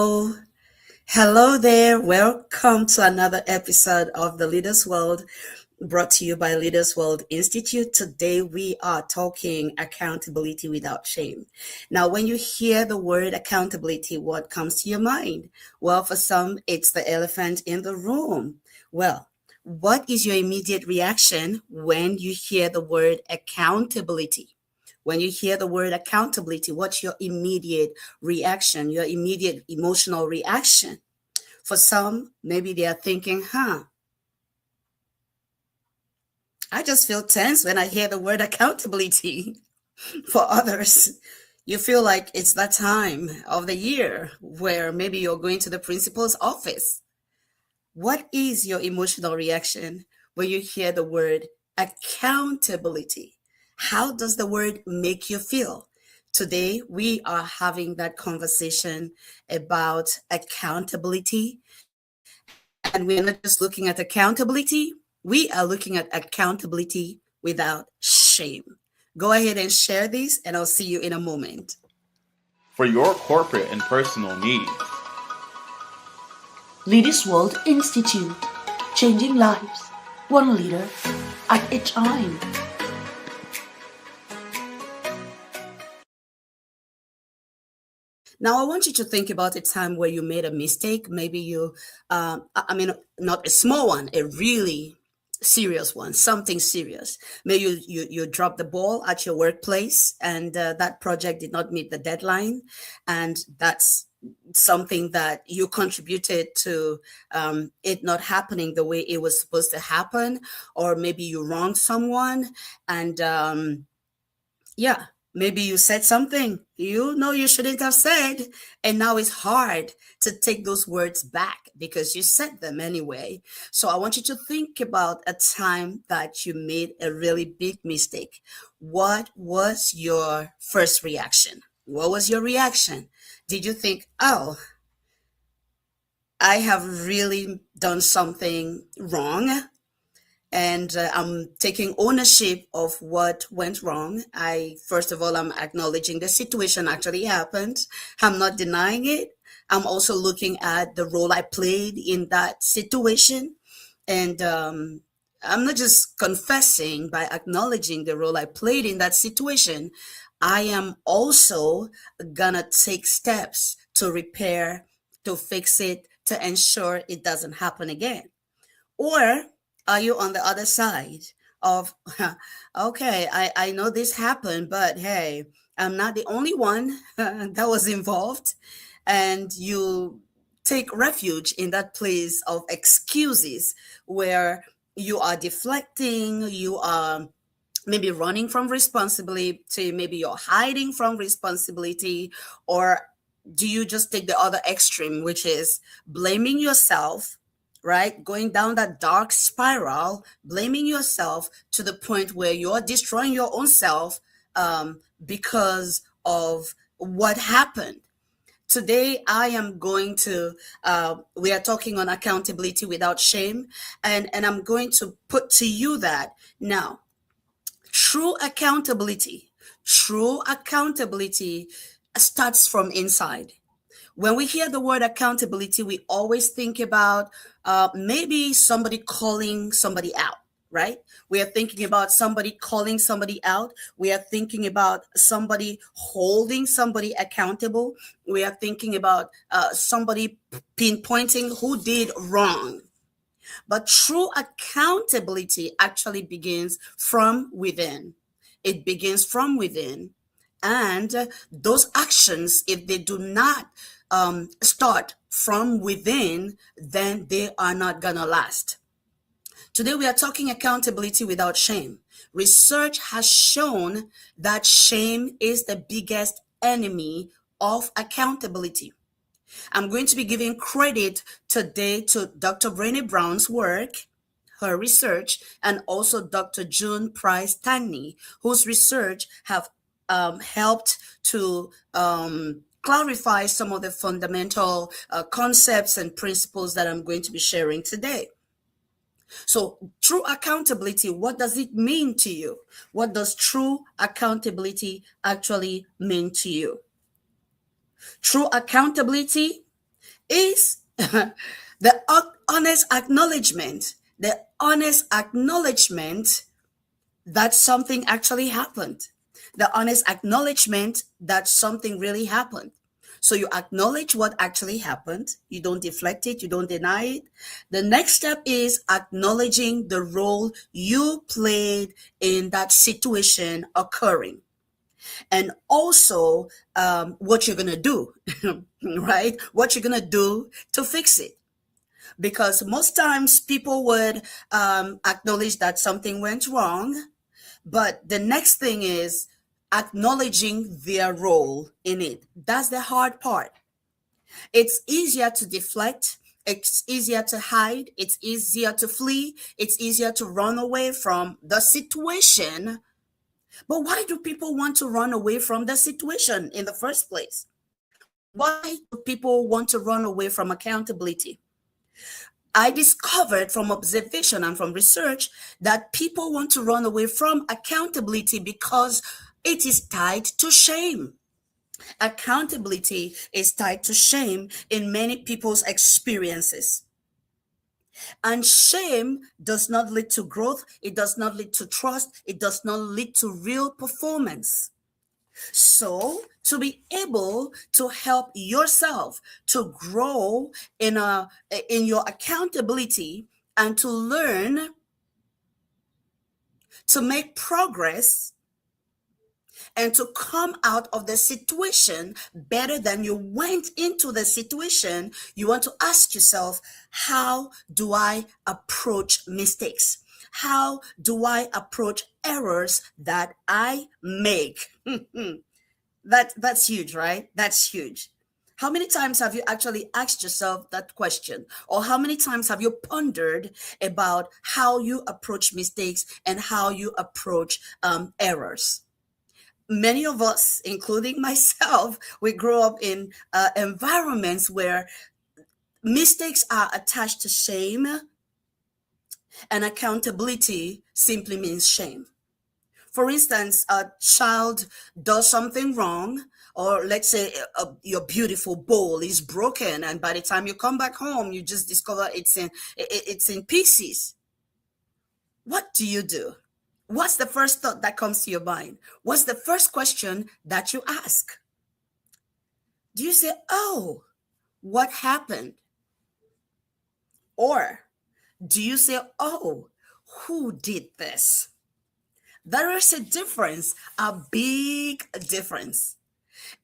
Hello. Hello there. Welcome to another episode of The Leaders World brought to you by Leaders World Institute. Today we are talking accountability without shame. Now, when you hear the word accountability, what comes to your mind? Well, for some, it's the elephant in the room. Well, what is your immediate reaction when you hear the word accountability? When you hear the word accountability, what's your immediate reaction, your immediate emotional reaction? For some, maybe they are thinking, I just feel tense when I hear the word accountability. For others, you feel like it's that time of the year where maybe you're going to the principal's office. What is your emotional reaction when you hear the word accountability? How does the word make you feel? Today, we are having that conversation about accountability. And we're not just looking at accountability, we are looking at accountability without shame. Go ahead and share this, and I'll see you in a moment. For your corporate and personal needs. Leaders World Institute, changing lives, one leader at a time. Now, I want you to think about a time where you made a mistake. Maybe not a small one, a really serious one, something serious. Maybe you dropped the ball at your workplace, and that project did not meet the deadline, and that's something that you contributed to it not happening the way it was supposed to happen, or maybe you wronged someone, and yeah, maybe you said something you know you shouldn't have said, and now it's hard to take those words back because you said them anyway. So I want you to think about a time that you made a really big mistake. What was your first reaction? What was your reaction? Did you think, oh, I have really done something wrong? And I'm taking ownership of what went wrong. First of all, I'm acknowledging the situation actually happened. I'm not denying it. I'm also looking at the role I played in that situation. And I'm not just confessing by acknowledging the role I played in that situation. I am also gonna take steps to repair, to fix it, to ensure it doesn't happen again. Or are you on the other side of, okay, I know this happened, but hey, I'm not the only one that was involved. And you take refuge in that place of excuses where you are deflecting, you are maybe running from responsibility, maybe you're hiding from responsibility, or do you just take the other extreme, which is blaming yourself, right? Going down that dark spiral, blaming yourself to the point where you're destroying your own self because of what happened. Today, I am going to, we are talking on accountability without shame, and I'm going to put to you that now, True accountability, true accountability starts from inside. When we hear the word accountability, we always think about maybe somebody calling somebody out, right? We are thinking about somebody calling somebody out. We are thinking about somebody holding somebody accountable. We are thinking about somebody pinpointing who did wrong. But true accountability actually begins from within. It begins from within. And those actions, if they do not start from within, then they are not going to last. Today, we are talking accountability without shame. Research has shown that shame is the biggest enemy of accountability. I'm going to be giving credit today to Dr. Brené Brown's work, her research, and also Dr. June Price Taney, whose research have helped to clarify some of the fundamental concepts and principles that I'm going to be sharing today. So, true accountability, what does it mean to you? What does true accountability actually mean to you? True accountability is the honest acknowledgement that something actually happened, the honest acknowledgement that something really happened. So you acknowledge what actually happened. You don't deflect it. You don't deny it. The next step is acknowledging the role you played in that situation occurring. And also what you're going to do, right? What you're going to do to fix it. Because most times people would acknowledge that something went wrong, but the next thing is acknowledging their role in it. That's the hard part. It's easier to deflect. It's easier to hide. It's easier to flee. It's easier to run away from the situation. But why do people want to run away from the situation in the first place? Why do people want to run away from accountability? I discovered from observation and from research that people want to run away from accountability because it is tied to shame. Accountability is tied to shame in many people's experiences. And shame does not lead to growth. It does not lead to trust. It does not lead to real performance. So, to be able to help yourself to grow in your accountability and to learn to make progress and to come out of the situation better than you went into the situation, you want to ask yourself, how do I approach mistakes? How do I approach errors that I make? That's huge, right? That's huge. How many times have you actually asked yourself that question? Or how many times have you pondered about how you approach mistakes and how you approach errors? Many of us, including myself, we grow up in environments where mistakes are attached to shame, and accountability simply means shame. For instance, a child does something wrong, or let's say your beautiful bowl is broken, and by the time you come back home, you just discover it's in pieces. What do you do? What's the first thought that comes to your mind? What's the first question that you ask? Do you say, "Oh, what happened?" Or do you say, "Oh, who did this?" There is a difference, a big difference.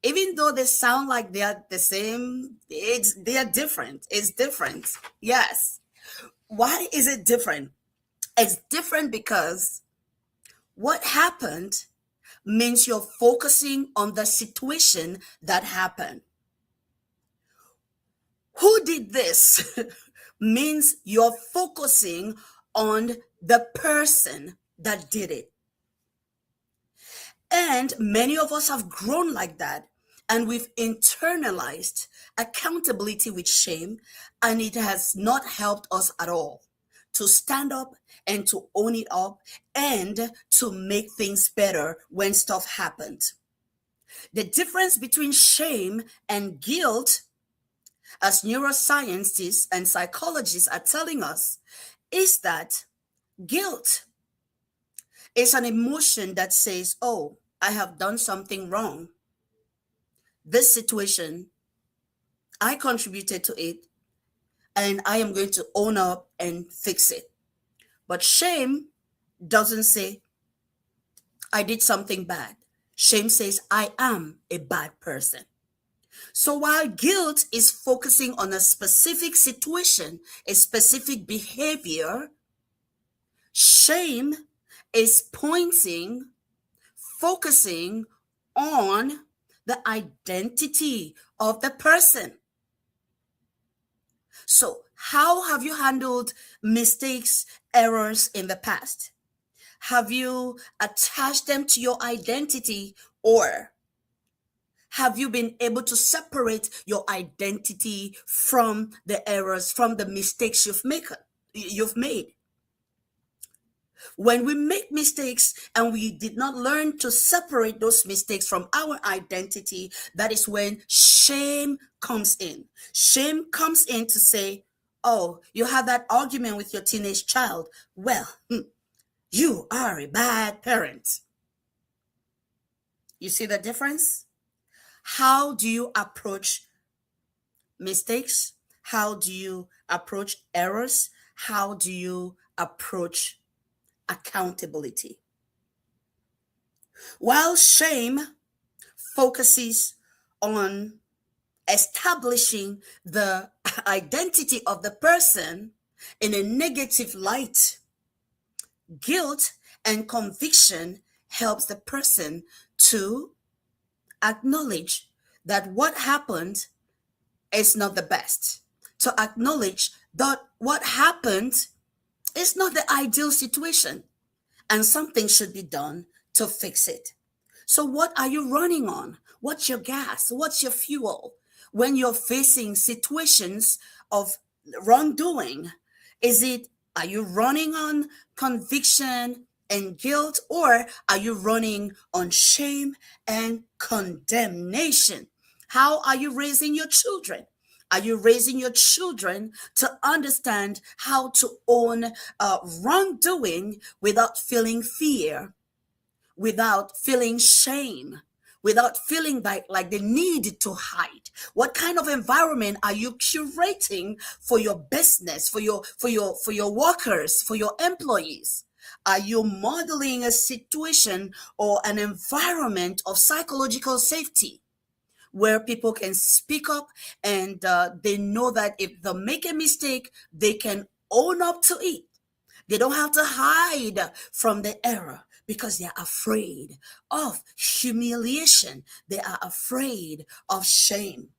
Even though they sound like they are the same, they are different. It's different. Yes. Why is it different? It's different because what happened means you're focusing on the situation that happened. Who did this means you're focusing on the person that did it. And many of us have grown like that, and we've internalized accountability with shame, and it has not helped us at all to stand up and to own it up and to make things better when stuff happened. The difference between shame and guilt, as neuroscientists and psychologists are telling us, is that guilt is an emotion that says, "Oh, I have done something wrong. This situation, I contributed to it, and I am going to own up and fix it." But shame doesn't say, "I did something bad." Shame says, "I am a bad person." So while guilt is focusing on a specific situation, a specific behavior, shame is focusing on the identity of the person. So, how have you handled mistakes, errors in the past? Have you attached them to your identity, or have you been able to separate your identity from the errors, from the mistakes you've made? When we make mistakes and we did not learn to separate those mistakes from our identity, that is when shame shame comes in. Shame comes in to say, oh, you had that argument with your teenage child. Well, you are a bad parent. You see the difference? How do you approach mistakes? How do you approach errors? How do you approach accountability? While shame focuses on establishing the identity of the person in a negative light, guilt and conviction helps the person to acknowledge that what happened is not the best, to acknowledge that what happened is not the ideal situation and something should be done to fix it. So what are you running on? What's your gas? What's your fuel when you're facing situations of wrongdoing? Are you running on conviction and guilt, or are you running on shame and condemnation? How are you raising your children? Are you raising your children to understand how to own wrongdoing without feeling fear, without feeling shame, without feeling like the need to hide? What kind of environment are you curating for your business, for your workers, for your employees? Are you modeling a situation or an environment of psychological safety where people can speak up and they know that if they make a mistake, they can own up to it? They don't have to hide from the error because they are afraid of humiliation. They are afraid of shame.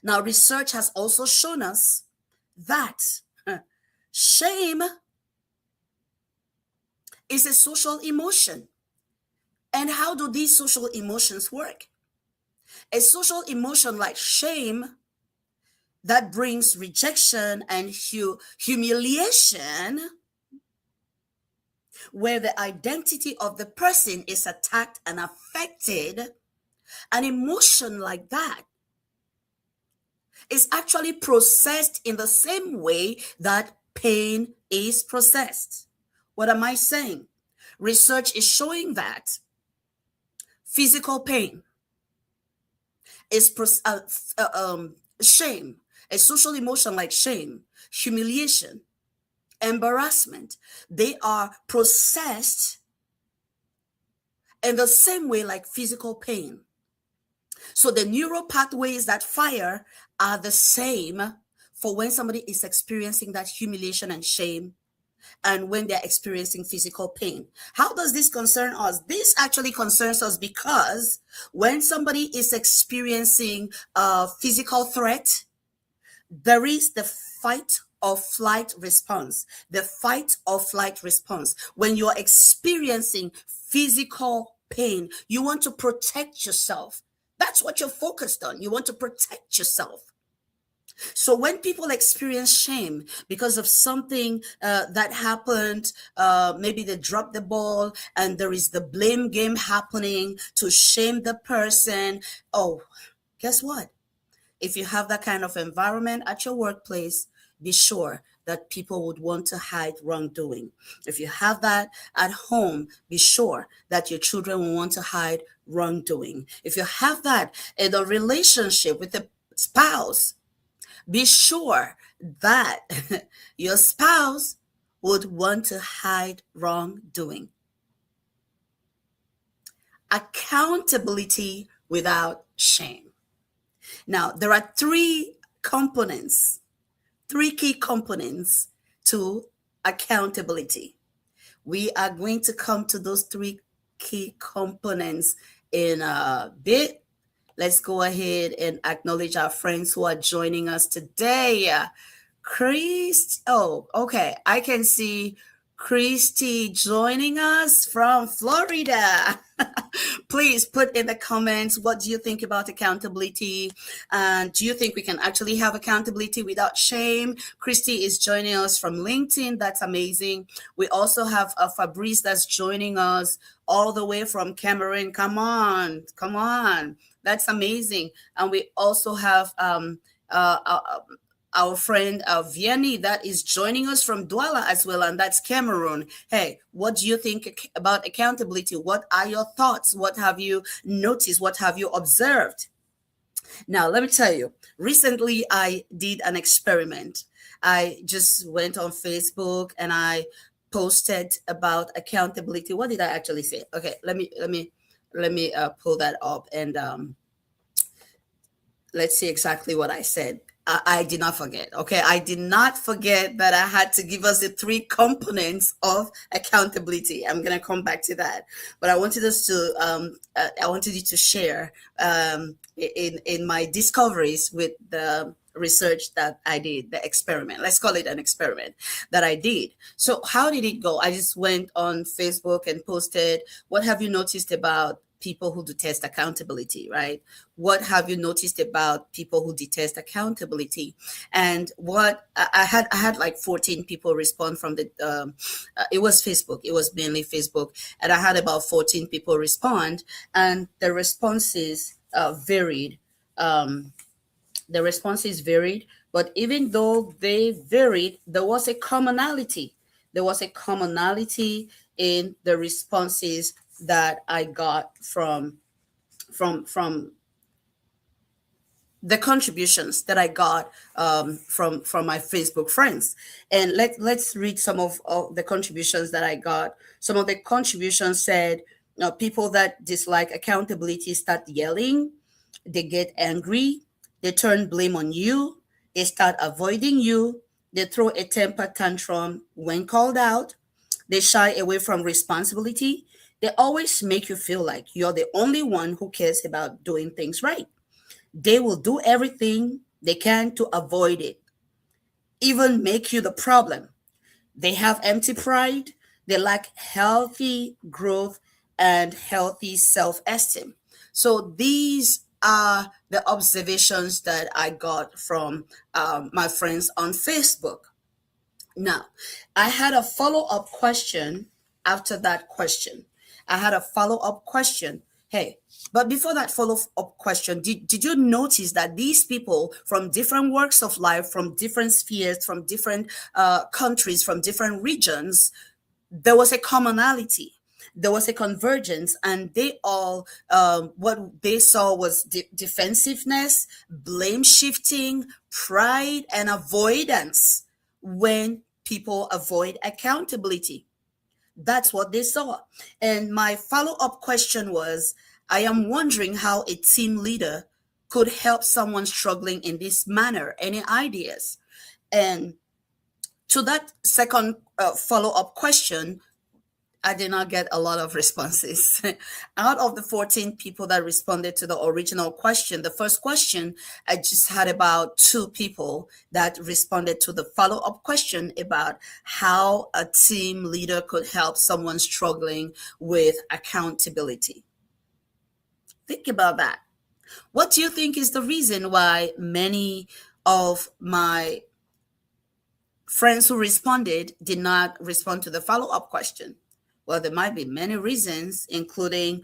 Now, research has also shown us that shame is a social emotion. And how do these social emotions work? A social emotion like shame that brings rejection and humiliation, where the identity of the person is attacked and affected, an emotion like that is actually processed in the same way that pain is processed. What am I saying? Research is showing that physical pain is shame, a social emotion like shame, humiliation, embarrassment, they are processed in the same way like physical pain. So the neural pathways that fire are the same for when somebody is experiencing that humiliation and shame and when they're experiencing physical pain. How does this concern us? This actually concerns us because when somebody is experiencing a physical threat, there is the fight or flight response. The fight or flight response. When you're experiencing physical pain, you want to protect yourself. That's what you're focused on. You want to protect yourself. So when people experience shame because of something that happened, maybe they dropped the ball and there is the blame game happening to shame the person. Oh, guess what? If you have that kind of environment at your workplace, be sure that people would want to hide wrongdoing. If you have that at home, be sure that your children will want to hide wrongdoing. If you have that in a relationship with a spouse, be sure that your spouse would want to hide wrongdoing. Accountability without shame. Now, there are three key components to accountability. We are going to come to those three key components in a bit. Let's go ahead and acknowledge our friends who are joining us today. Okay. I can see Christy joining us from Florida. Please put in the comments, what do you think about accountability? And do you think we can actually have accountability without shame? Christy is joining us from LinkedIn. That's amazing. We also have Fabrice that's joining us all the way from Cameroon. Come on. That's amazing. And we also have uh, uh, our friend Vianney that is joining us from Douala as well, and that's Cameroon. Hey, what do you think about accountability? What are your thoughts? What have you noticed? What have you observed? Now, let me tell you, recently I did an experiment. I just went on Facebook and I posted about accountability. What did I actually say? Okay, let me pull that up and let's see exactly what I said. I did not forget. Okay, I did not forget that I had to give us the three components of accountability. I'm gonna come back to that, but I wanted us to. I wanted you to share in my discoveries with the research that I did, the experiment. Let's call it an experiment that I did. So how did it go? I just went on Facebook and posted, "What have you noticed about people who detest accountability?" Right? What have you noticed about people who detest accountability? And what I had like 14 people respond from the it was Facebook, it was mainly Facebook, and I had about 14 people respond, and the responses varied. um, the responses varied, but even though they varied, there was a commonality. There was a commonality in the responses that I got from the contributions that I got from my Facebook friends. And let's read some of the contributions that I got. Some of the contributions said, people that dislike accountability start yelling, they get angry, they turn blame on you, they start avoiding you, they throw a temper tantrum when called out, they shy away from responsibility, they always make you feel like you're the only one who cares about doing things right. They will do everything they can to avoid it, even make you the problem. They have empty pride, they lack healthy growth and healthy self esteem. So these are the observations that I got from my friends on Facebook. Now, I had a follow up question after that question. I had a follow up question. Hey, but before that follow up question, did you notice that these people from different walks of life, from different spheres, from different countries, from different regions, there was a commonality, there was a convergence, and they all what they saw was defensiveness, blame shifting, pride, and avoidance when people avoid accountability. That's what they saw. And my follow-up question was, I am wondering how a team leader could help someone struggling in this manner. Any ideas? And to that second follow-up question, I did not get a lot of responses. Out of the 14 people that responded to the original question, the first question, I just had about two people that responded to the follow up question about how a team leader could help someone struggling with accountability. Think about that. What do you think is the reason why many of my friends who responded did not respond to the follow up question? Well, there might be many reasons, including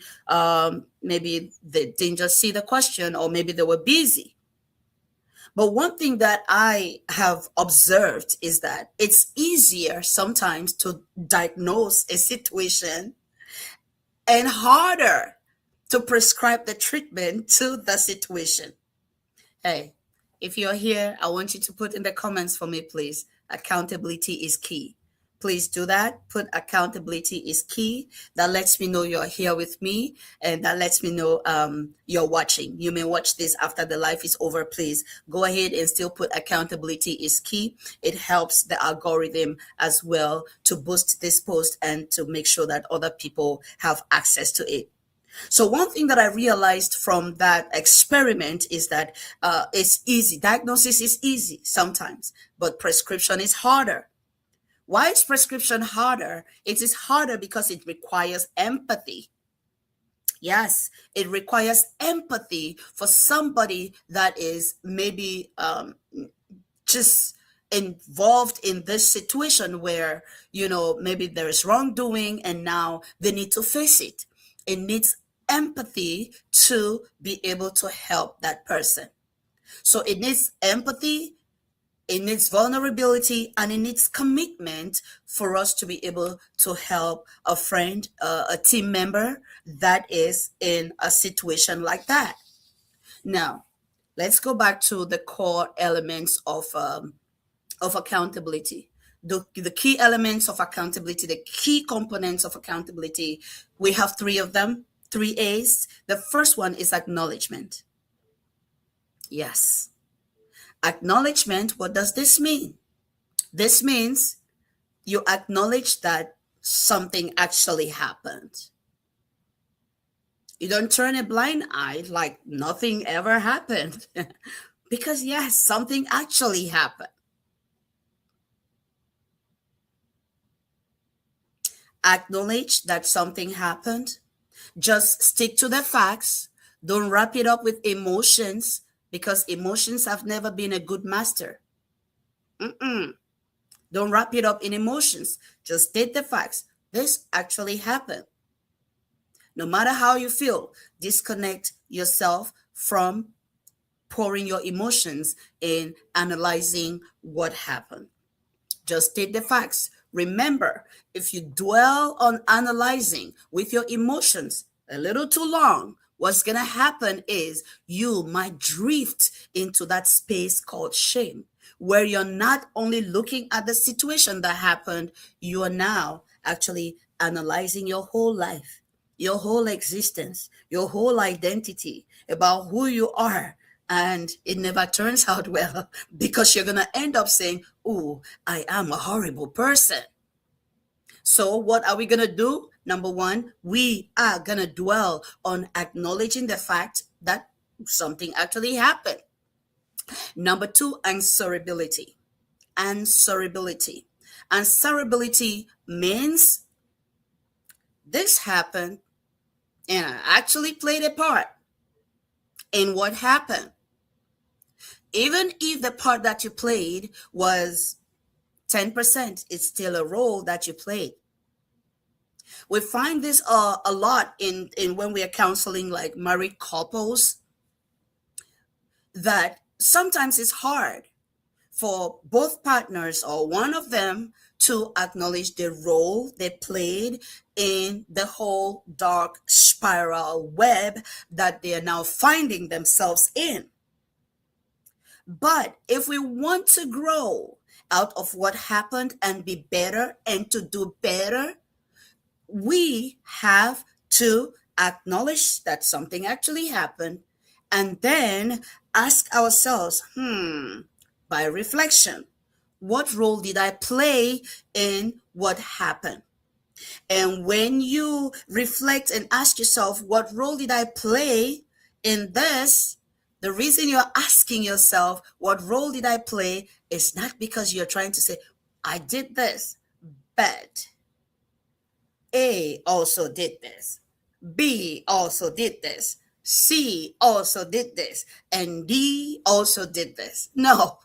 maybe they didn't just see the question, or maybe they were busy. But one thing that I have observed is that it's easier sometimes to diagnose a situation and harder to prescribe the treatment to the situation. Hey, if you're here, I want you to put in the comments for me, please. Accountability is key. Please do that. Put accountability is key. That lets me know you're here with me, and that lets me know you're watching. You may watch this after the live is over. Please go ahead and still put accountability is key. It helps the algorithm as well to boost this post and to make sure that other people have access to it. So one thing that I realized from that experiment is that it's easy. Diagnosis is easy sometimes, but prescription is harder. Why is prescription harder? It is harder because it requires empathy. Yes, it requires empathy for somebody that is maybe just involved in this situation where, maybe there is wrongdoing and now they need to face it. It needs empathy to be able to help that person. So it needs empathy, it needs vulnerability, and it needs commitment for us to be able to help a friend, a team member that is in a situation like that. Now, let's go back to the core elements of accountability. The key elements of accountability, the key components of accountability, we have three of them, three A's. The first one is acknowledgement. Yes. Acknowledgement, what does this mean? This means you acknowledge that something actually happened. You don't turn a blind eye like nothing ever happened. Because, yes, something actually happened. Acknowledge that something happened. Just stick to the facts. Don't wrap it up with emotions, because emotions have never been a good master. Don't wrap it up in emotions. Just state the facts. This actually happened. No matter how you feel, disconnect yourself from pouring your emotions in analyzing what happened. Just state the facts. Remember, if you dwell on analyzing with your emotions a little too long, what's going to happen is you might drift into that space called shame, where you're not only looking at the situation that happened, you are now actually analyzing your whole life, your whole existence, your whole identity, about who you are. And it never turns out well, because you're going to end up saying, "Oh, I am a horrible person." So what are we going to do? Number one, we are going to dwell on acknowledging the fact that something actually happened. Number two, answerability. Answerability. Answerability means this happened and I actually played a part in what happened. Even if the part that you played was 10%, it's still a role that you played. We find this a lot in when we are counseling like married couples, that sometimes it's hard for both partners or one of them to acknowledge the role they played in the whole dark spiral web that they are now finding themselves in. But if we want to grow out of what happened and be better and to do better, we have to acknowledge that something actually happened and then ask ourselves, by reflection, what role did I play in what happened? And when you reflect and ask yourself, what role did I play in this? The reason you're asking yourself, what role did I play, is not because you're trying to say, I did this, but A also did this, B also did this, C also did this, and D also did this. No.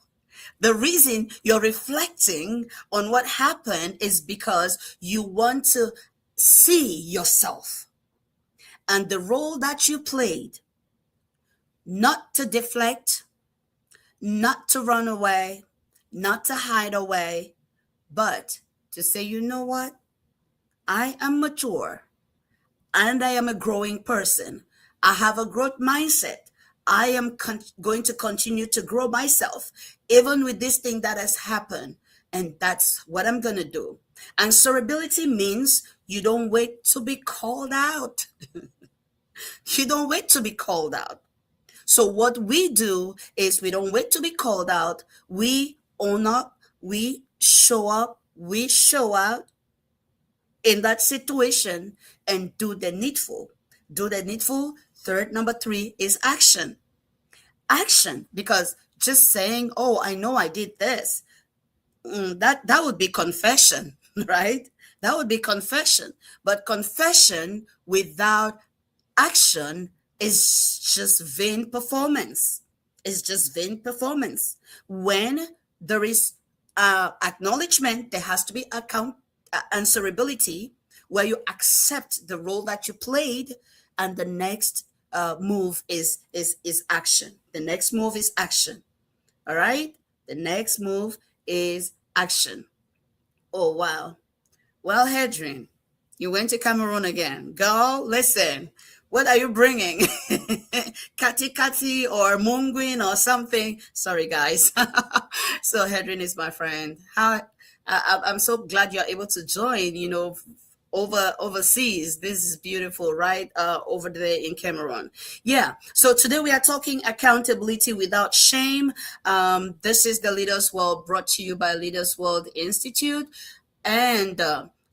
The reason you're reflecting on what happened is because you want to see yourself and the role that you played, not to deflect, not to run away, not to hide away, but to say, you know what? I am mature and I am a growing person. I have a growth mindset. I am going to continue to grow myself, even with this thing that has happened. And that's what I'm going to do. Answerability means you don't wait to be called out. You don't wait to be called out. So what we do is we don't wait to be called out. We own up, we show up, we show out in that situation and do the needful. Do the needful. Third, number three is action. Action, because just saying, "Oh, I know I did this," that would be confession, right? That would be confession. But confession without action is just vain performance. It's just vain performance. When there is acknowledgement, there has to be answerability, where you accept the role that you played and the next move is action. The next move is action. All right. The next move is action. Oh wow. Well, Hedrin, you went to Cameroon again. Girl, listen. What are you bringing? Kati Kati or Munguin or something? Sorry, guys. So Hedrin is my friend. I'm so glad you're able to join. Overseas. This is beautiful, right? Over there in Cameroon. Yeah. So today we are talking accountability without shame. This is the Leaders World, brought to you by Leaders World Institute. And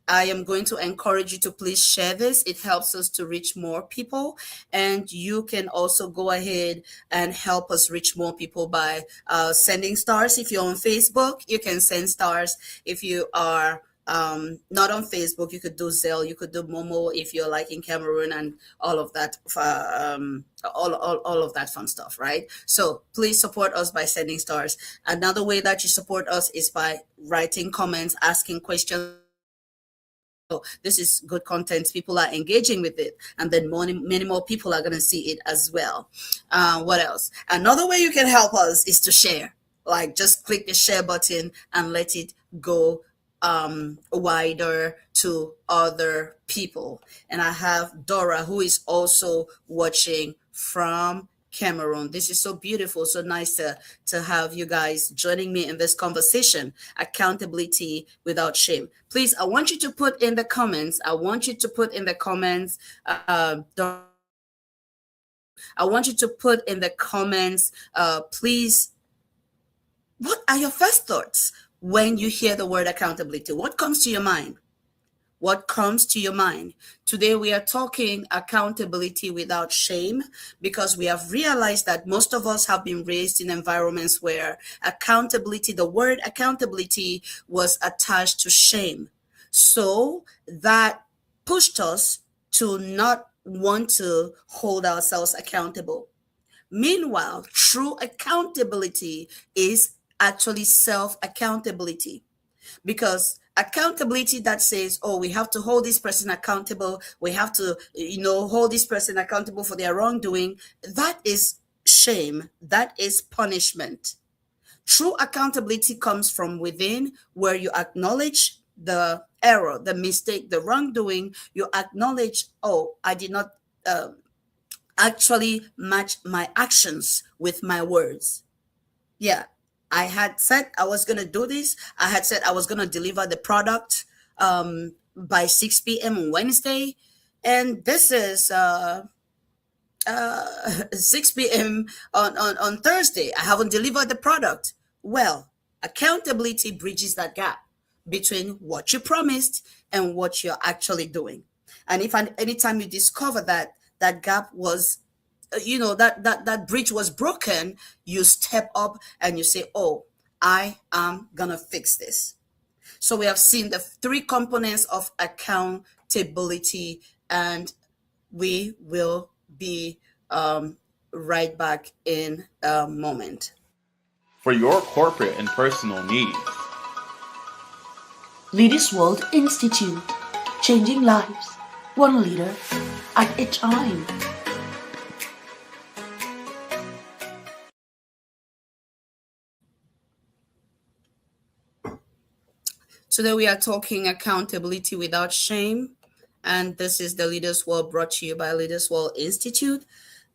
I am going to encourage you to please share this. It helps us to reach more people. And you can also go ahead and help us reach more people by sending stars. If you're on Facebook, you can send stars. If you are not on Facebook, you could do Zelle, you could do Momo if you're like in Cameroon, and all of that, all of that fun stuff, right? So please support us by sending stars. Another way that you support us is by writing comments, asking questions. This is good content. People are engaging with it, and then many more people are going to see it as well. What else? Another way you can help us is to share. Like, just click the share button and let it go wider to other people. And I have Dora, who is also watching from Cameroon. This is so beautiful, so nice to have you guys joining me in this conversation. Accountability without shame. Please, I want you to put in the comments. I want you to put in the comments. Please, what are your first thoughts when you hear the word accountability? What comes to your mind? What comes to your mind? Today we are talking accountability without shame, because we have realized that most of us have been raised in environments where the word accountability was attached to shame. So that pushed us to not want to hold ourselves accountable. Meanwhile, true accountability is actually self-accountability, because accountability that says, oh, we have to hold this person accountable, we have to hold this person accountable for their wrongdoing, that is shame, that is punishment. True accountability comes from within, where you acknowledge the error, the mistake, the wrongdoing. You acknowledge, oh, I did not actually match my actions with my words. Yeah, I had said I was going to do this. I had said I was going to deliver the product by 6 p.m. on Wednesday. And this is 6 p.m. on Thursday. I haven't delivered the product. Well, accountability bridges that gap between what you promised and what you're actually doing. And if anytime you discover that that gap was that bridge was broken, you step up and you say, oh, I am gonna fix this. So we have seen the three components of accountability, and we will be right back in a moment. For your corporate and personal needs. Leaders World Institute, changing lives, one leader at a time. Today we are talking accountability without shame, and this is the Leaders World, brought to you by Leaders World Institute.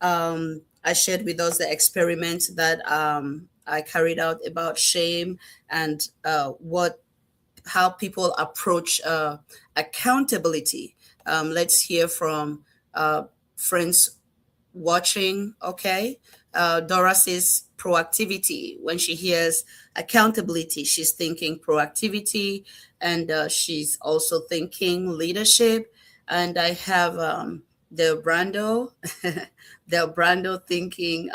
I shared with us the experiment that I carried out about shame and how people approach accountability. Let's hear from friends watching. Okay. Dora says proactivity. When she hears accountability, she's thinking proactivity, and she's also thinking leadership. And I have Del Brando, Del Brando thinking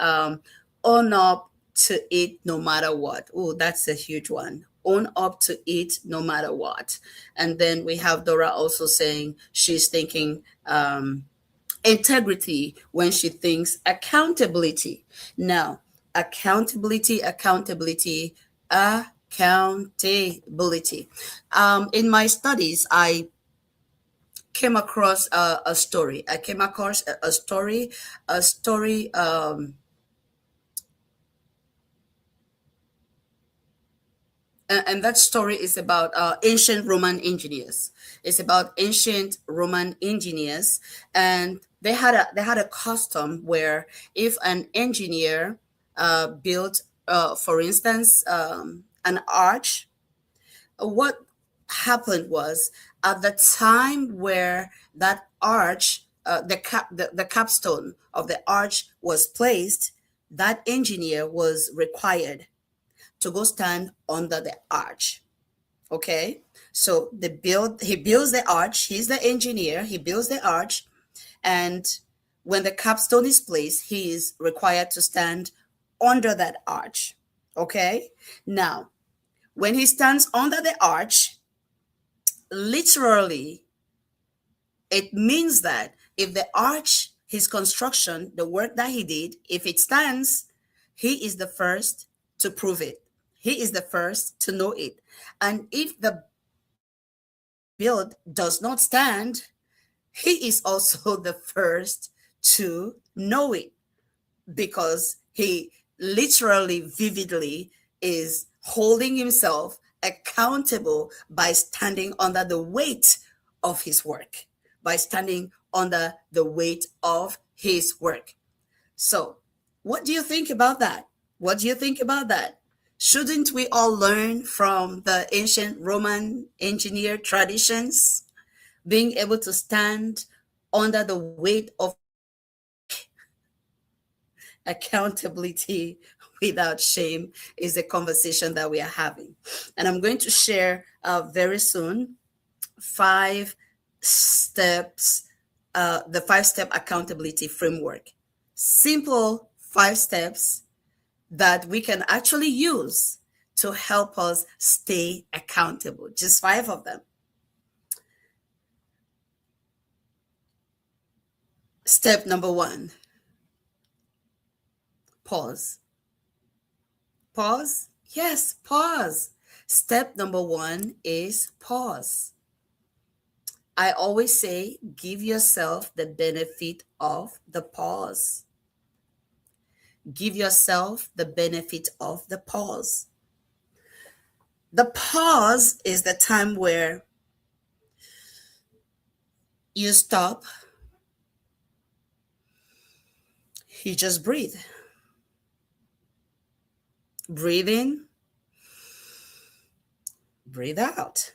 own up to it no matter what. Oh, that's a huge one. Own up to it no matter what. And then we have Dora also saying she's thinking integrity when she thinks accountability. Now, accountability. In my studies, I came across a story. I came across a story, a story. And that story is about ancient Roman engineers. It's about ancient Roman engineers, and they had a custom where if an engineer built, for instance, an arch, what happened was at the time where that arch, the capstone of the arch was placed, that engineer was required to go stand under the arch. Okay, so he builds the arch. He's the engineer. He builds the arch, and when the capstone is placed, he is required to stand under that arch. Okay, now when he stands under the arch, literally, it means that if the arch, his construction, the work that he did, if it stands, he is the first to prove it. He is the first to know it. And if the build does not stand, he is also the first to know it, because he literally, vividly is holding himself accountable by standing under the weight of his work, by standing under the weight of his work. So, what do you think about that? What do you think about that? Shouldn't we all learn from the ancient Roman engineer traditions? Being able to stand under the weight of accountability without shame is the conversation that we are having. And I'm going to share very soon 5 steps, the 5-step accountability framework. Simple 5 steps that we can actually use to help us stay accountable. Just 5 of them. Step number 1, pause. Pause? Yes, pause. Step number 1 is pause. I always say, give yourself the benefit of the pause. Give yourself the benefit of the pause. The pause is the time where you stop, you just breathe. Breathe in, breathe out.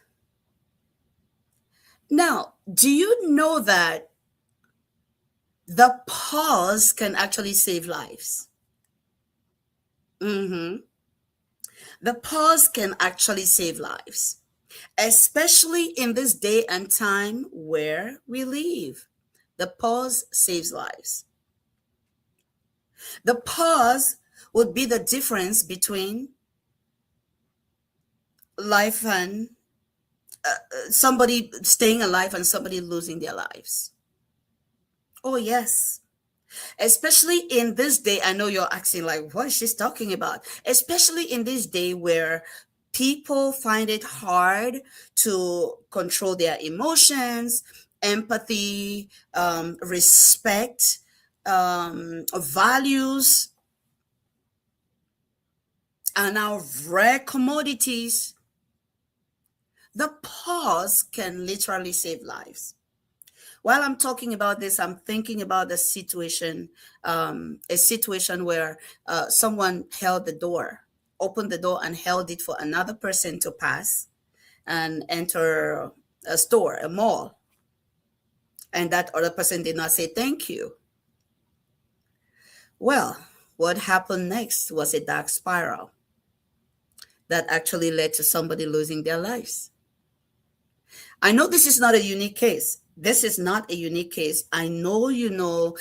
Now, do you know that the pause can actually save lives? The pause can actually save lives, especially in this day and time where we live. The pause saves lives. The pause would be the difference between life and somebody staying alive and somebody losing their lives. Oh, yes. Especially in this day, I know you're asking, like, what is she talking about? Especially in this day where people find it hard to control their emotions, empathy, respect, values are now rare commodities. The pause can literally save lives. While I'm talking about this, I'm thinking about a situation where someone opened the door and held it for another person to pass and enter a store, a mall. And that other person did not say thank you. Well, what happened next was a dark spiral that actually led to somebody losing their lives. I know this is not a unique case. This is not a unique case. I know you know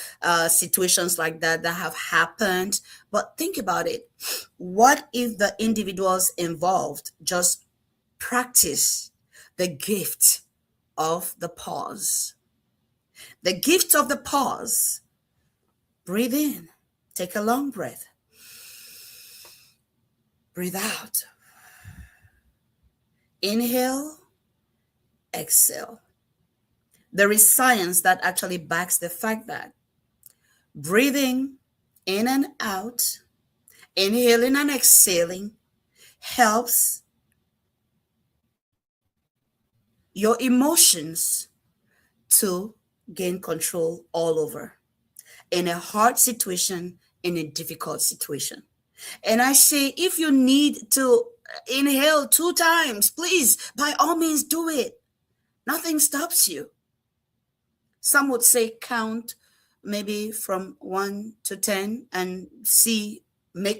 situations like that have happened, but think about it. What if the individuals involved just practice the gift of the pause? The gift of the pause. Breathe in. Take a long breath. Breathe out. Inhale. Exhale. There is science that actually backs the fact that breathing in and out, inhaling and exhaling helps your emotions to gain control all over in a hard situation, in a difficult situation. And I say, if you need to inhale 2 times, please, by all means, do it. Nothing stops you. Some would say count maybe from 1 to 10 and see,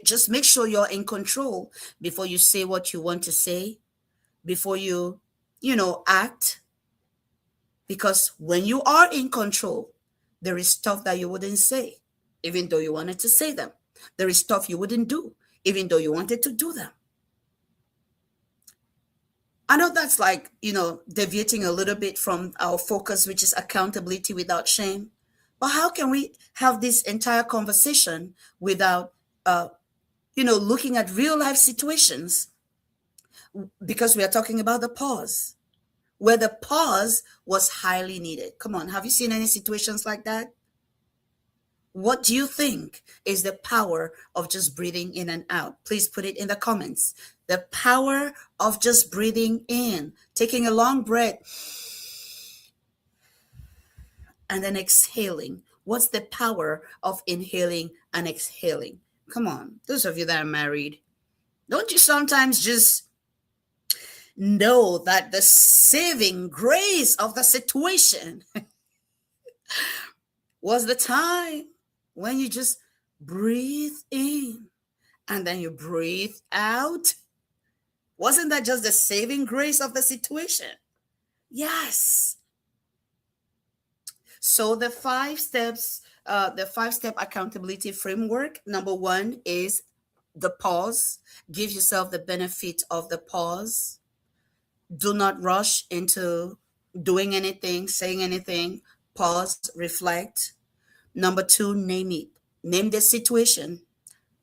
just make sure you're in control before you say what you want to say, before you act. Because when you are in control, there is stuff that you wouldn't say, even though you wanted to say them. There is stuff you wouldn't do, even though you wanted to do them. I know that's like, deviating a little bit from our focus, which is accountability without shame. But how can we have this entire conversation without, looking at real life situations? Because we are talking about the pause, where the pause was highly needed. Come on, have you seen any situations like that? What do you think is the power of just breathing in and out? Please put it in the comments. The power of just breathing in, taking a long breath, and then exhaling. What's the power of inhaling and exhaling? Come on, those of you that are married, don't you sometimes just know that the saving grace of the situation was the time when you just breathe in and then you breathe out? Wasn't that just the saving grace of the situation? Yes. So the 5 steps, the 5-step accountability framework, number 1 is the pause. Give yourself the benefit of the pause. Do not rush into doing anything, saying anything. Pause, reflect. Number 2, name it. Name the situation.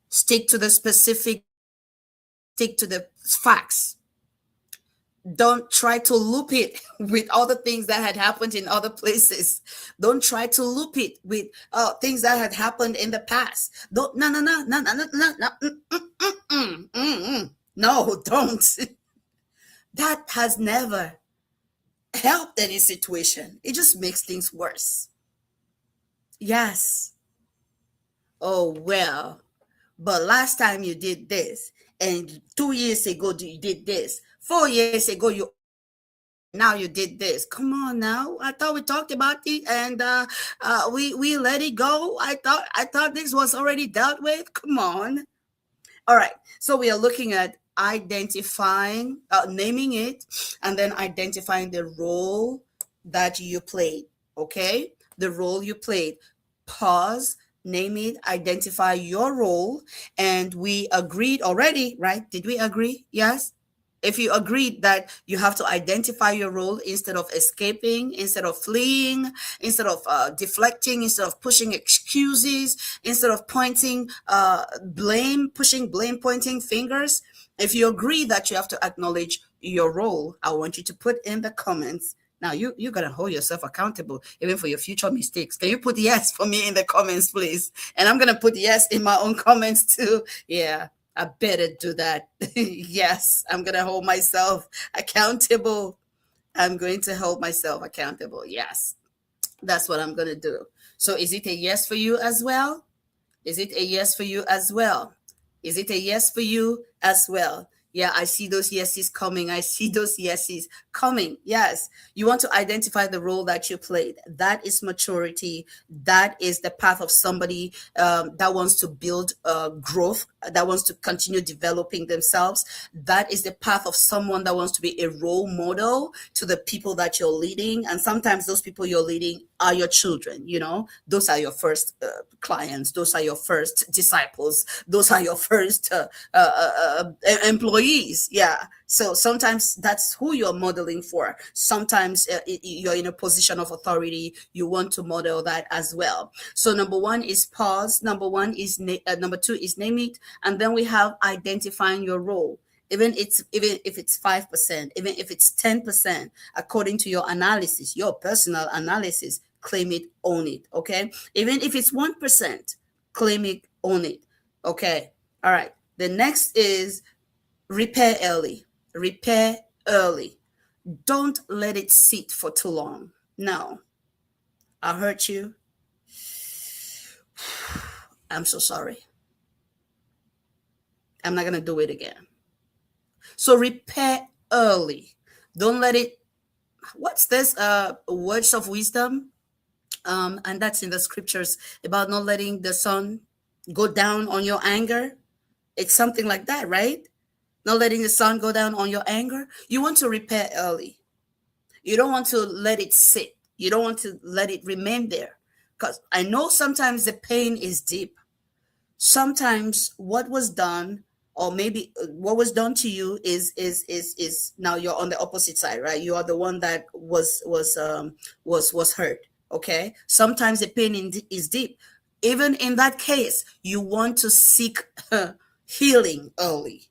Stick to the specific, stick to the facts. Don't try to loop it with other things that had happened in other places. Don't try to loop it with things that had happened in the past. No, don't. That has never helped any situation. It just makes things worse. Yes. Oh, well, but last time you did this, and 2 years ago you did this, 4 years ago now you did this. Come on now. I thought we talked about it and we let it go. I thought this was already dealt with. Come on. All right. So we are looking at identifying, naming it, and then identifying the role that you played. Okay? The role you played. Pause, name it, identify your role. And we agreed already, right? Did we agree? Yes. If you agreed that you have to identify your role instead of escaping, instead of fleeing, instead of deflecting, instead of pushing excuses, instead of pointing pushing blame, pointing fingers. If you agree that you have to acknowledge your role, I want you to put in the comments. Now, you're going to hold yourself accountable even for your future mistakes. Can you put yes for me in the comments, please? And I'm going to put yes in my own comments too. Yeah. I better do that. Yes, I'm going to hold myself accountable. I'm going to hold myself accountable. Yes, that's what I'm going to do. So is it a yes for you as well? Is it a yes for you as well? Is it a yes for you as well? Yeah, I see those yeses coming. I see those yeses coming. Yes, you want to identify the role that you played. That is maturity. That is the path of somebody that wants to build growth, that wants to continue developing themselves. That is the path of someone that wants to be a role model to the people that you're leading. And sometimes those people you're leading are your children. Those are your first clients. Those are your first disciples. Those are your first employees. Yeah. So sometimes that's who you're modeling for. Sometimes you're in a position of authority. You want to model that as well. So number 1 is pause. Number 2 is name it. And then we have identifying your role. even if it's 5%, even if it's 10%, according to your analysis, your personal analysis, claim it, own it. Okay, even if it's 1%, claim it, own it. Okay, all right. The next is repair early. Repair early. Don't let it sit for too long. No, I hurt you. I'm so sorry. I'm not going to do it again. So repair early. Don't let it. What's this? Words of wisdom. And that's in the scriptures about not letting the sun go down on your anger. It's something like that, right? Not letting the sun go down on your anger. You want to repair early. You don't want to let it sit. You don't want to let it remain there. Because I know sometimes the pain is deep. Sometimes what was done, or maybe what was done to you, is now you're on the opposite side, right? You are the one that was hurt. Okay. Sometimes the pain is deep. Even in that case, you want to seek healing early.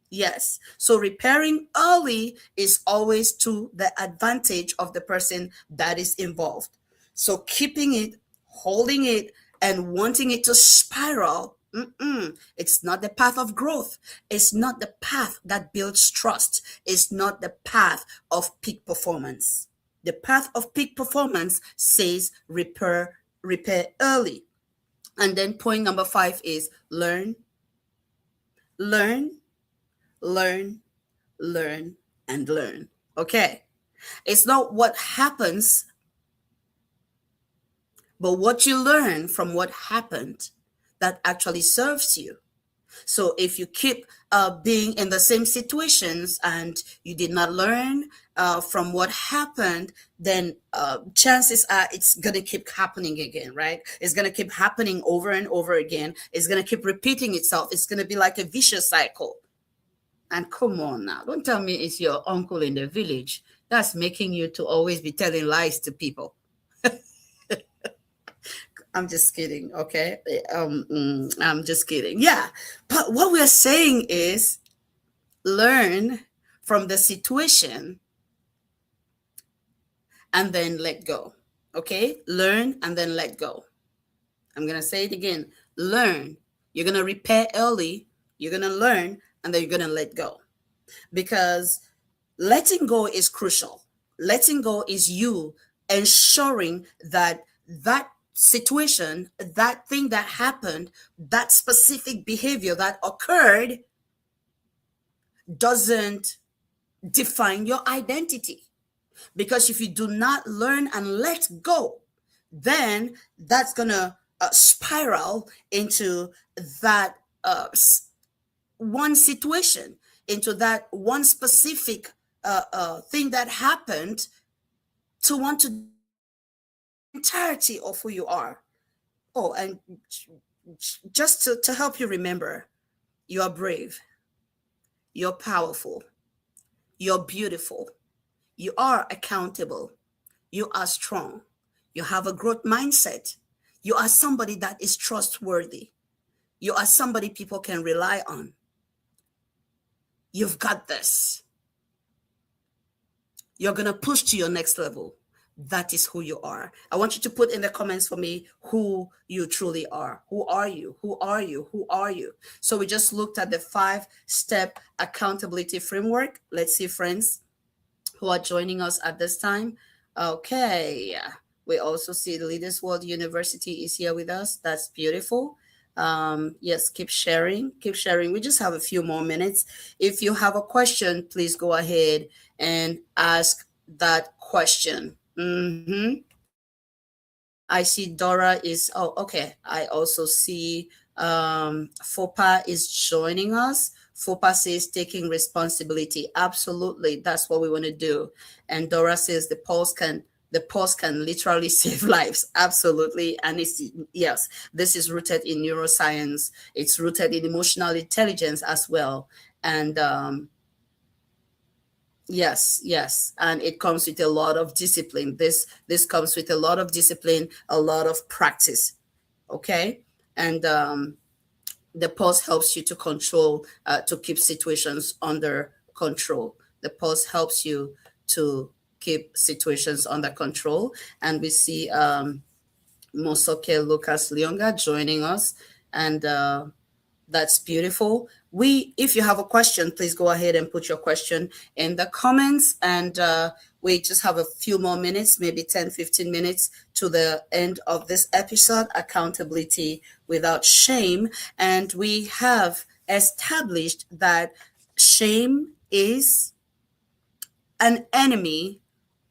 Yes. So repairing early is always to the advantage of the person that is involved. So keeping it, holding it, and wanting it to spiral, it's not the path of growth. It's not the path that builds trust. It's not the path of peak performance. The path of peak performance says repair early. And then point number 5 is learn, learn, learn, learn, and learn. Okay. It's not what happens, but what you learn from what happened that actually serves you. So if you keep being in the same situations and you did not learn from what happened, then chances are it's going to keep happening again, right? It's going to keep happening over and over again. It's going to keep repeating itself. It's going to be like a vicious cycle. And come on now, don't tell me it's your uncle in the village that's making you to always be telling lies to people. I'm just kidding, okay? I'm just kidding. Yeah, but what we're saying is learn from the situation and then let go, okay? Learn and then let go. I'm going to say it again. Learn. You're going to repair early. You're going to learn, and then you're going to let go. Because letting go is crucial. Letting go is you ensuring that that situation, that thing that happened, that specific behavior that occurred doesn't define your identity. Because if you do not learn and let go, then that's going to spiral into that one situation, into that one specific thing that happened, to want to entirety of who you are. Oh, and just to help you remember, you are brave, you're powerful, you're beautiful, you are accountable, you are strong, you have a growth mindset, you are somebody that is trustworthy, you are somebody people can rely on. You've got this. You're going to push to your next level. That is who you are. I want you to put in the comments for me who you truly are. Who are you? Who are you? Who are you? So we just looked at the 5-step accountability framework. Let's see, friends who are joining us at this time. Okay. We also see the Leaders World University is here with us. That's beautiful. Yes, keep sharing. Keep sharing. We just have a few more minutes. If you have a question, please go ahead and ask that question. I see Dora is, oh, okay. I also see FOPA is joining us. FOPA says taking responsibility. Absolutely. That's what we want to do. And Dora says the pulse can literally save lives. Absolutely. And it's, yes, this is rooted in neuroscience. It's rooted in emotional intelligence as well. And yes. And it comes with a lot of discipline. This comes with a lot of discipline, a lot of practice. Okay. And The pause helps you to control, to keep situations under control. The pause helps you to keep situations under control. And we see Mosoke Lucas Leonga joining us. And that's beautiful. If you have a question, please go ahead and put your question in the comments. And we just have a few more minutes, maybe 10-15 minutes to the end of this episode, Accountability Without Shame. And we have established that shame is an enemy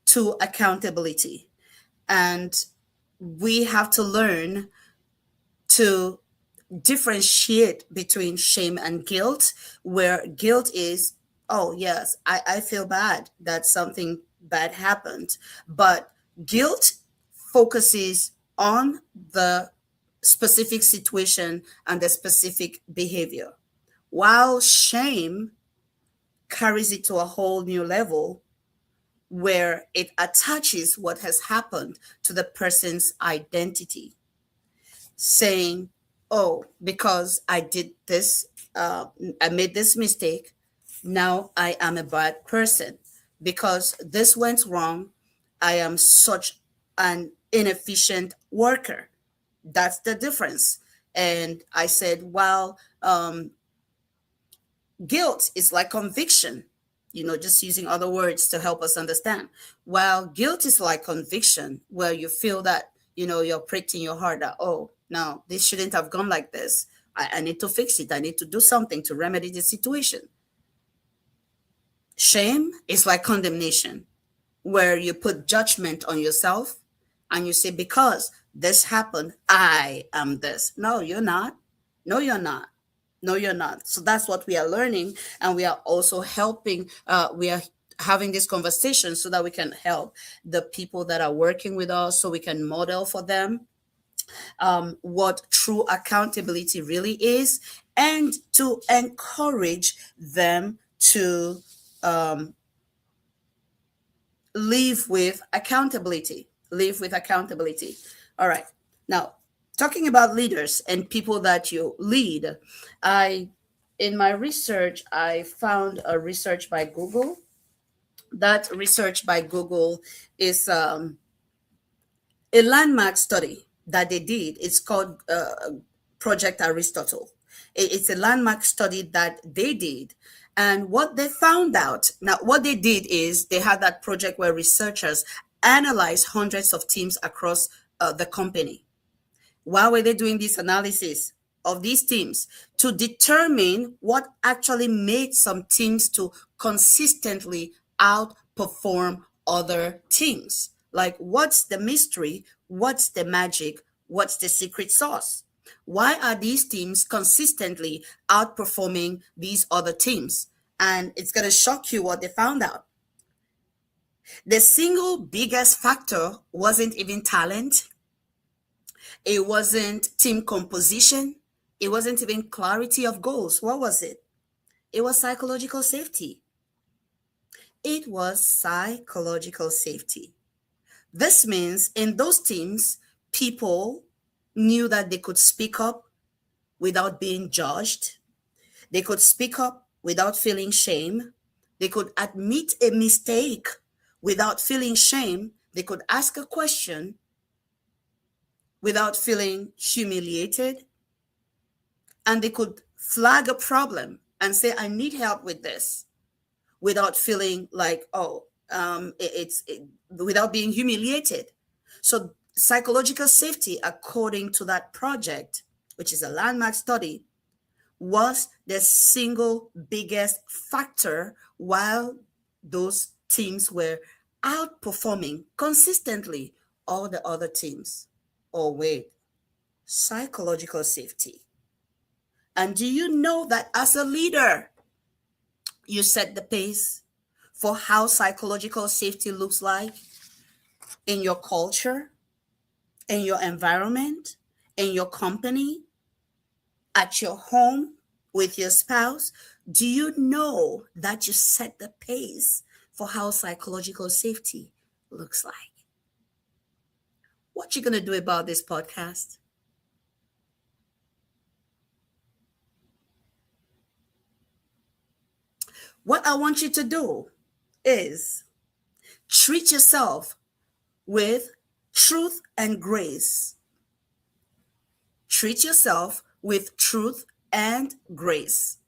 to accountability. And we have to learn to differentiate between shame and guilt, where guilt is, oh, yes, I feel bad that something bad happened. But guilt focuses on the specific situation and the specific behavior, while shame carries it to a whole new level where it attaches what has happened to the person's identity, saying, oh, because I did this, I made this mistake, now I am a bad person. Because this went wrong, I am such an inefficient worker. That's the difference. And I said, well, guilt is like conviction, just using other words to help us understand. While guilt is like conviction, where you feel that, you're pricked in your heart that, oh, no, this shouldn't have gone like this. I need to fix it. I need to do something to remedy the situation. Shame is like condemnation, where you put judgment on yourself and you say, because this happened, I am this. No, you're not. No, you're not. No, you're not. So that's what we are learning. And we are also helping, we are having this conversation so that we can help the people that are working with us, so we can model for them what true accountability really is, and to encourage them to live with accountability. Live with accountability. All right. Now, talking about leaders and people that you lead, in my research, I found a research by Google. That research by Google is a landmark study that they did. It's called Project Aristotle. It's a landmark study that they did. And what they found out, now what they did is they had that project where researchers analyzed hundreds of teams across the company. Why were they doing this analysis of these teams? To determine what actually made some teams to consistently outperform other teams. Like, what's the mystery? What's the magic? What's the secret sauce? Why are these teams consistently outperforming these other teams? And it's going to shock you what they found out. The single biggest factor wasn't even talent. It wasn't team composition. It wasn't even clarity of goals. What was it? It was psychological safety. It was psychological safety. This means in those teams, people knew that they could speak up without being judged. They could speak up without feeling shame. They could admit a mistake without feeling shame. They could ask a question without feeling humiliated. And they could flag a problem and say, I need help with this, without feeling like, without being humiliated. So psychological safety, according to that project, which is a landmark study, was the single biggest factor while those teams were outperforming consistently all the other teams. Oh, wait, psychological safety. And do you know that as a leader, you set the pace for how psychological safety looks like in your culture, in your environment, in your company, at your home, with your spouse? Do you know that you set the pace for how psychological safety looks like? What you going to do about this podcast? What I want you to do is treat yourself with truth and grace. Treat yourself with truth and grace.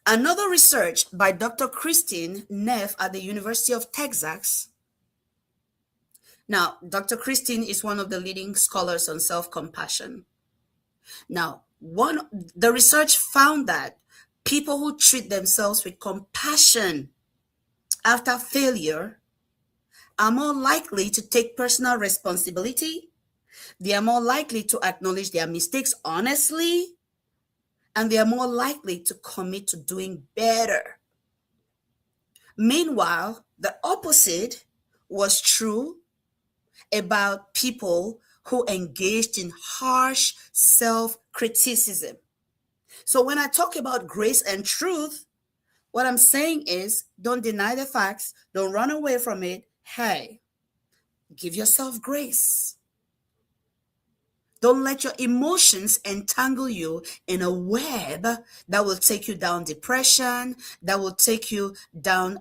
Another research by Dr. Christine Neff at the University of Texas. Now, Dr. Christine is one of the leading scholars on self-compassion. Now, the research found that people who treat themselves with compassion after failure are more likely to take personal responsibility. They are more likely to acknowledge their mistakes honestly, and they are more likely to commit to doing better. Meanwhile, the opposite was true about people who engaged in harsh self-criticism. So when I talk about grace and truth, what I'm saying is don't deny the facts, don't run away from it. Hey, give yourself grace. Don't let your emotions entangle you in a web that will take you down depression, that will take you down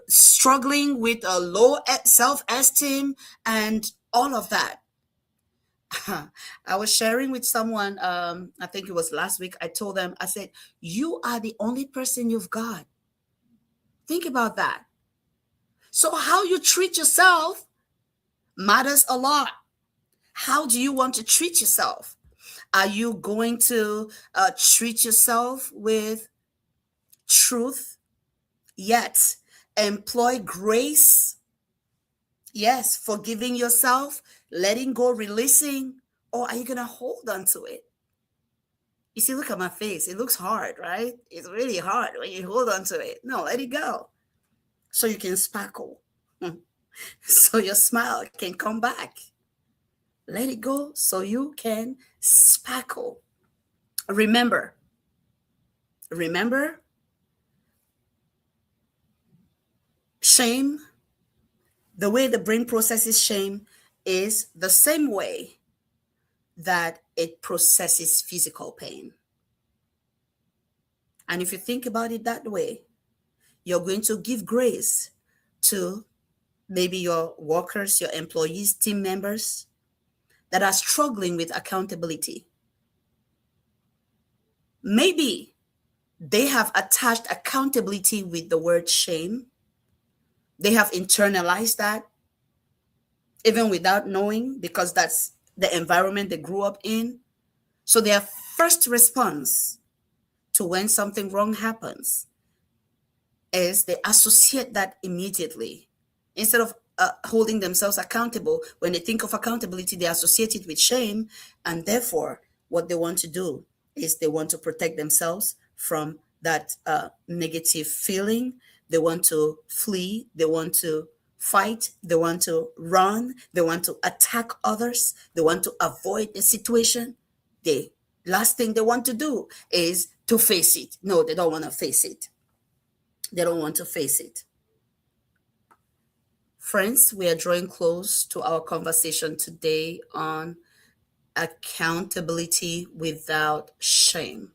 struggling with a low self-esteem and all of that. I was sharing with someone, I think it was last week. I told them, I said, you are the only person you've got. Think about that. So how you treat yourself matters a lot. How do you want to treat yourself? Are you going to treat yourself with truth, yet employ grace? Yes, forgiving yourself, letting go, releasing, or are you going to hold on to it? You see, look at my face. It looks hard, right? It's really hard when you hold on to it. No, let it go so you can sparkle, so your smile can come back. Let it go so you can sparkle. Remember, shame, the way the brain processes shame is the same way that it processes physical pain. And if you think about it that way, you're going to give grace to maybe your workers, your employees, team members that are struggling with accountability. Maybe they have attached accountability with the word shame. They have internalized that even without knowing, because that's the environment they grew up in. So their first response to when something wrong happens is they associate that immediately. Instead of holding themselves accountable, when they think of accountability, they associate it with shame. And therefore, what they want to do is they want to protect themselves from that negative feeling. They want to flee. They want to fight. They want to run. They want to attack others. They want to avoid the situation. The last thing they want to do is to face it. No, they don't want to face it. They don't want to face it. Friends, we are drawing close to our conversation today on accountability without shame.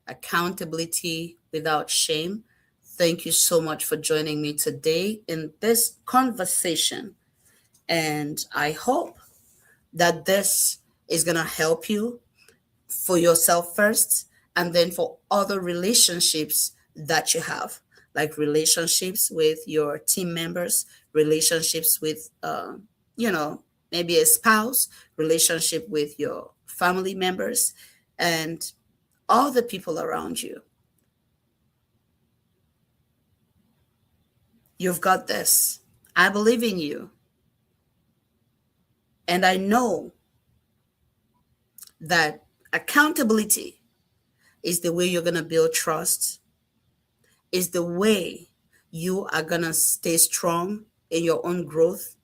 Accountability without shame. Thank you so much for joining me today in this conversation. And I hope that this is going to help you for yourself first, and then for other relationships that you have, like relationships with your team members, relationships with, maybe a spouse, relationship with your family members, and all the people around you. You've got this. I believe in you. And I know that accountability is the way you're going to build trust, is the way you are going to stay strong in your own growth,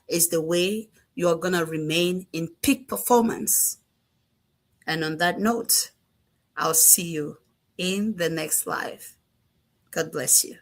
is the way you are going to remain in peak performance. And on that note, I'll see you in the next live. God bless you.